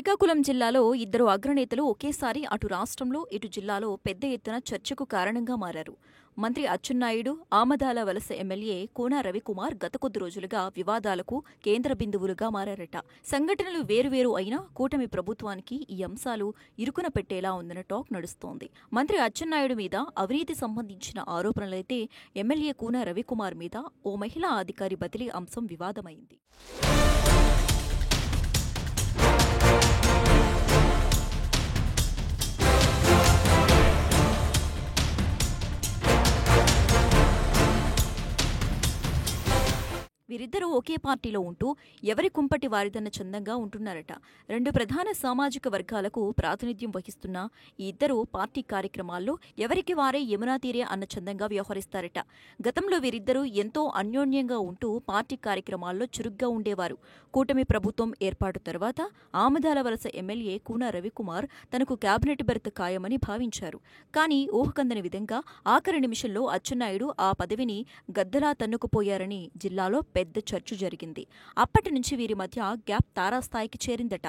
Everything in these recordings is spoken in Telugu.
శ్రీకాకుళం జిల్లాలో ఇద్దరు అగ్రనేతలు ఒకేసారి అటు రాష్ట్రంలో ఇటు జిల్లాలో పెద్ద ఎత్తున చర్చకు కారణంగా మారారు. మంత్రి అచ్చెన్నాయుడు, ఆమదాల వలస ఎమ్మెల్యే కూన రవికుమార్ గత కొద్ది రోజులుగా వివాదాలకు కేంద్ర బిందువులుగా మారారట. సంఘటనలు వేరువేరు అయినా కూటమి ప్రభుత్వానికి ఈ అంశాలు ఇరుకున పెట్టేలా ఉందన్న టాక్ నడుస్తోంది. మంత్రి అచ్చెన్నాయుడు మీద అవినీతి సంబంధించిన ఆరోపణలైతే ఎమ్మెల్యే కూన రవికుమార్ మీద ఓ మహిళా అధికారి బదిలీ అంశం వివాదమైంది. వీరిద్దరూ ఒకే పార్టీలో ఉంటూ ఎవరి కుంపటి వారిదన్న చందంగా ఉంటున్నారట. రెండు ప్రధాన సామాజిక వర్గాలకు ప్రాతినిధ్యం వహిస్తున్న ఈ ఇద్దరు పార్టీ కార్యక్రమాల్లో ఎవరికి వారే యమునా తీరే అన్న చందంగా వ్యవహరిస్తారట. గతంలో వీరిద్దరూ ఎంతో అన్యోన్యంగా ఉంటూ పార్టీ కార్యక్రమాల్లో చురుగ్గా ఉండేవారు. కూటమి ప్రభుత్వం ఏర్పాటు తర్వాత ఆమదాల వలస ఎమ్మెల్యే కూన రవికుమార్ తనకు కేబినెట్ బెర్త్ ఖాయమని భావించారు. కానీ ఊహకందని విధంగా ఆఖరి నిమిషంలో అచ్చెన్నాయుడు ఆ పదవిని గద్దలా తన్నుకుపోయారని జిల్లాలో పెద్ద చర్చ జరిగింది. అప్పటి నుంచి వీరి మధ్య గ్యాప్ తారాస్థాయికి చేరిందట.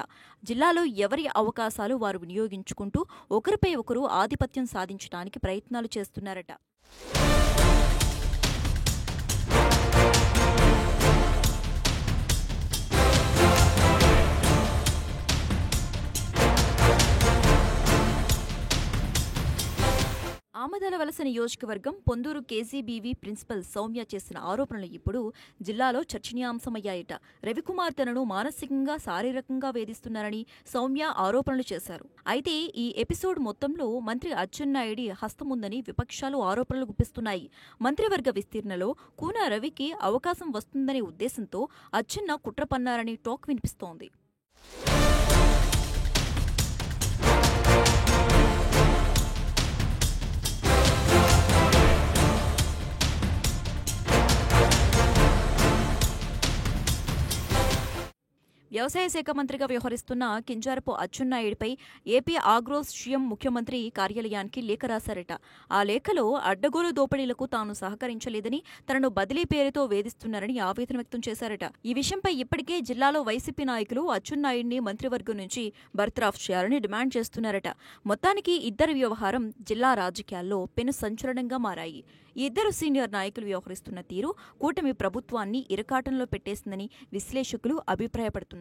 జిల్లాలో ఎవరి అవకాశాలు వారు వినియోగించుకుంటూ ఒకరిపై ఒకరు ఆధిపత్యం సాధించడానికి ప్రయత్నాలు చేస్తున్నారట. ఆమదాల వలస నియోజకవర్గం పొందూరు కేజీబీవీ ప్రిన్సిపల్ సౌమ్య చేసిన ఆరోపణలు ఇప్పుడు జిల్లాలో చర్చనీయాంశమయ్యాయట. రవికుమార్ తనను మానసికంగా, శారీరకంగా వేధిస్తున్నారని సౌమ్య ఆరోపణలు చేశారు. అయితే ఈ ఎపిసోడ్ మొత్తంలో మంత్రి అచ్చెన్నాయుడి హస్తముందని విపక్షాలు ఆరోపణలు గుప్పిస్తున్నాయి. మంత్రివర్గ విస్తీర్ణలో కూన రవికి అవకాశం వస్తుందనే ఉద్దేశంతో అచ్చెన్న కుట్ర పన్నారని టాక్ వినిపిస్తోంది. వ్యవసాయ శాఖ మంత్రిగా వ్యవహరిస్తున్న కింజారపు అచ్చెన్నాయుడిపై ఏపీ ఆగ్రోస్ సీఎం ముఖ్యమంత్రి కార్యాలయానికి లేఖ రాశారట. ఆ లేఖలో అడ్డగోలు దోపిడీలకు తాను సహకరించలేదని, తనను బదిలీ పేరుతో వేధిస్తున్నారని ఆవేదన వ్యక్తం చేశారట. ఈ విషయంపై ఇప్పటికే జిల్లాలో వైసీపీ నాయకులు అచ్చెన్నాయుడిని మంత్రివర్గం నుంచి బర్తరఫ్ చేయాలని డిమాండ్ చేస్తున్నారట. మొత్తానికి ఇద్దరి వ్యవహారం జిల్లా రాజకీయాల్లో పెను సంచలనంగా మారాయి. ఈ ఇద్దరు సీనియర్ నాయకులు వ్యవహరిస్తున్న తీరు కూటమి ప్రభుత్వాన్ని ఇరకాటంలో పెట్టేసిందని విశ్లేషకులు అభిప్రాయపడుతున్నారు.